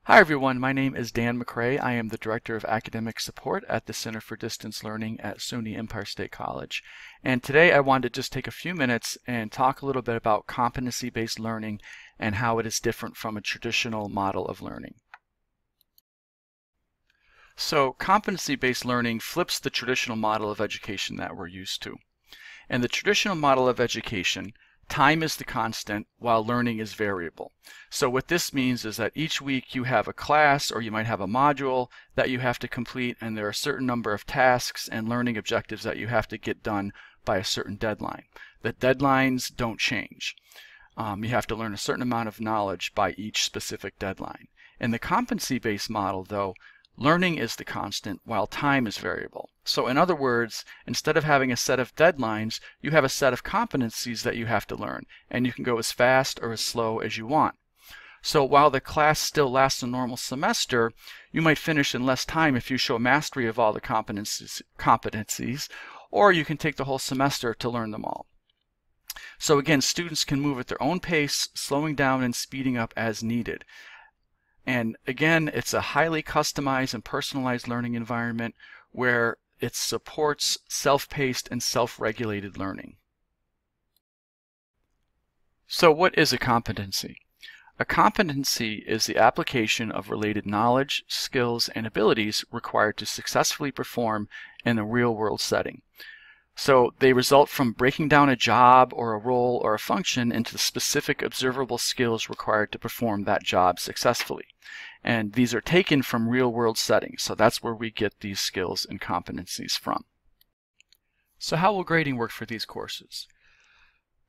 Hi everyone, my name is Dan McCrae. I am the Director of Academic Support at the Center for Distance Learning at SUNY Empire State College. And today I wanted to just take a few minutes and talk a little bit about competency-based learning and how it is different from a traditional model of learning. So competency-based learning flips the traditional model of education that we're used to. In the traditional model of education, time is the constant while learning is variable. So what this means is that each week you have a class or you might have a module that you have to complete, and there are a certain number of tasks and learning objectives that you have to get done by a certain deadline. The deadlines don't change. You have to learn a certain amount of knowledge by each specific deadline. In the competency-based model though, learning is the constant while time is variable. So in other words, instead of having a set of deadlines, you have a set of competencies that you have to learn, and you can go as fast or as slow as you want. So while the class still lasts a normal semester, you might finish in less time if you show mastery of all the competencies, or you can take the whole semester to learn them all. So again, students can move at their own pace, slowing down and speeding up as needed. And again, it's a highly customized and personalized learning environment where it supports self-paced and self-regulated learning. So what is a competency? A competency is the application of related knowledge, skills, and abilities required to successfully perform in a real-world setting. So they result from breaking down a job or a role or a function into the specific observable skills required to perform that job successfully. And these are taken from real-world settings, so that's where we get these skills and competencies from. So how will grading work for these courses?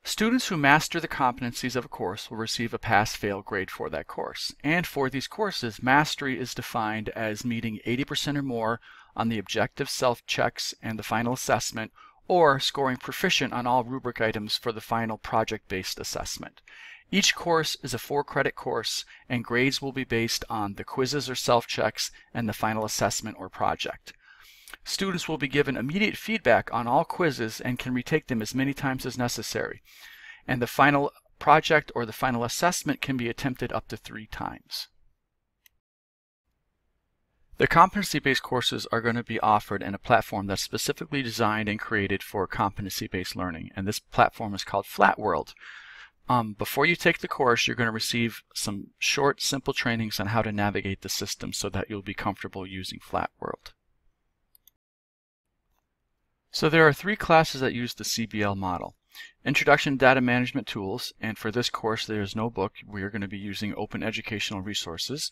Students who master the competencies of a course will receive a pass-fail grade for that course. And for these courses, mastery is defined as meeting 80% or more on the objective self-checks and the final assessment, or scoring proficient on all rubric items for the final project-based assessment. Each course is a 4-credit course, and grades will be based on the quizzes or self-checks and the final assessment or project. Students will be given immediate feedback on all quizzes and can retake them as many times as necessary. And the final project or the final assessment can be attempted up to 3 times. The competency-based courses are going to be offered in a platform that's specifically designed and created for competency-based learning, and this platform is called FlatWorld. Before you take the course, you're going to receive some short, simple trainings on how to navigate the system so that you'll be comfortable using FlatWorld. So there are 3 classes that use the CBL model. Introduction to Data Management Tools, and for this course there is no book. We are going to be using open educational resources.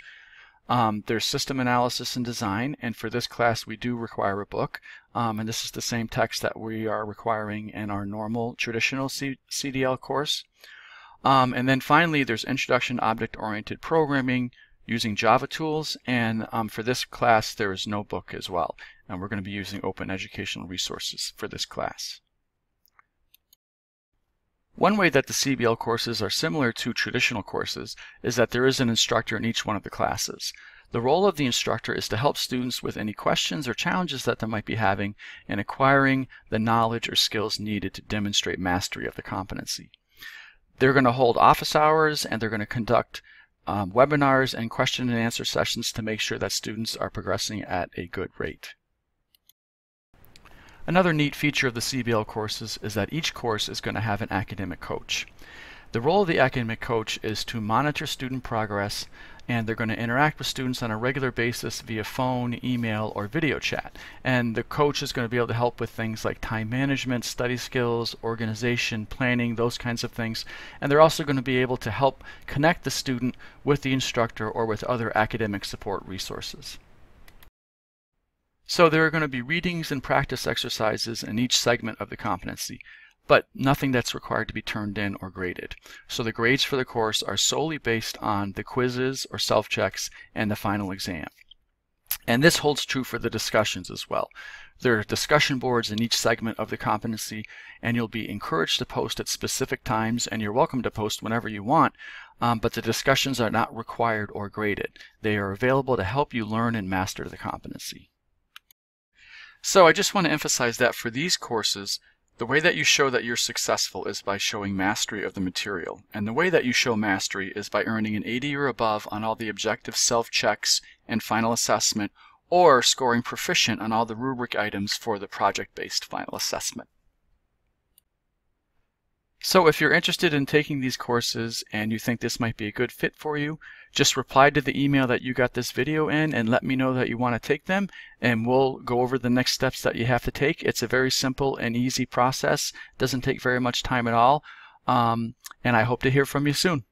There's System Analysis and Design, and for this class we do require a book, and this is the same text that we are requiring in our normal traditional CDL course. And then finally there's Introduction to Object-Oriented Programming using Java tools, and for this class there is no book as well, and we're going to be using open educational resources for this class. One way that the CBL courses are similar to traditional courses is that there is an instructor in each one of the classes. The role of the instructor is to help students with any questions or challenges that they might be having in acquiring the knowledge or skills needed to demonstrate mastery of the competency. They're going to hold office hours, and they're going to conduct webinars and question and answer sessions to make sure that students are progressing at a good rate. Another neat feature of the CBL courses is that each course is going to have an academic coach. The role of the academic coach is to monitor student progress, and they're going to interact with students on a regular basis via phone, email, or video chat. And the coach is going to be able to help with things like time management, study skills, organization, planning, those kinds of things. And they're also going to be able to help connect the student with the instructor or with other academic support resources. So there are going to be readings and practice exercises in each segment of the competency, but nothing that's required to be turned in or graded. So the grades for the course are solely based on the quizzes or self-checks and the final exam. And this holds true for the discussions as well. There are discussion boards in each segment of the competency, and you'll be encouraged to post at specific times, and you're welcome to post whenever you want, but the discussions are not required or graded. They are available to help you learn and master the competency. So I just want to emphasize that for these courses, The way that you show that you're successful is by showing mastery of the material. And the way that you show mastery is by earning an 80 or above on all the objective self-checks and final assessment, or scoring proficient on all the rubric items for the project-based final assessment. So if you're interested in taking these courses and you think this might be a good fit for you, just reply to the email that you got this video in and let me know that you want to take them, and we'll go over the next steps that you have to take. It's a very simple and easy process. Doesn't take very much time at all. And I hope to hear from you soon.